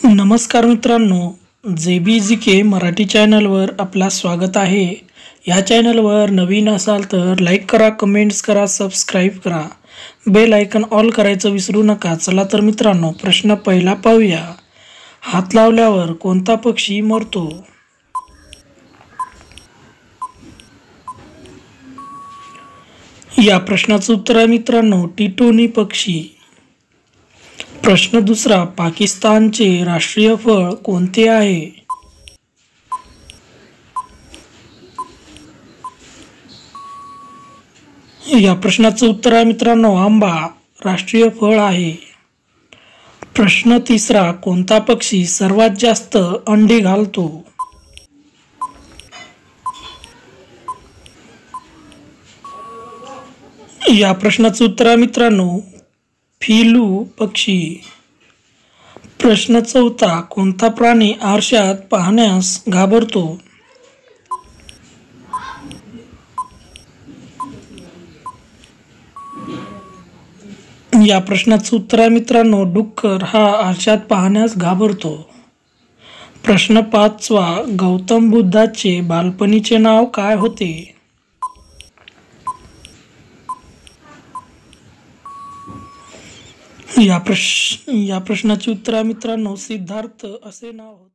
नमस्कार मित्रांनो, JBGK मराठी चॅनलवर आपला स्वागत आहे. या चॅनलवर नवीन असाल तर लाईक करा, कमेंट्स करा, सबस्क्राईब करा, बेल आयकन ऑल करायचं विसरू नका. चला तर मित्रांनो, प्रश्न पहिला पाहूया. हात लावल्यावर कोणता पक्षी मरतो? या प्रश्नाचं उत्तर आहे मित्रांनो, टिटोनी पक्षी. प्रश्न दुसरा, पाकिस्तानचे राष्ट्रीय फळ कोणते आहे? या प्रश्नाचं उत्तर आहे मित्रांनो, आंबा राष्ट्रीय फळ आहे. प्रश्न तिसरा, कोणता पक्षी सर्वात जास्त अंडी घालतो? या प्रश्नाचं उत्तर आहे मित्रांनो, फिलू पक्षी. प्रश्न चौथा, कोणता प्राणी आरशात पाहण्यास घाबरतो? या प्रश्नाचं उत्तर आहे मित्रांनो, डुक्कर हा आरशात पाहण्यास घाबरतो. प्रश्न पाचवा, गौतम बुद्धाचे बालपणीचे नाव काय होते? या प्रश्नाचे उत्तर आहे मित्रांनो, सिद्धार्थ असे नाव होते.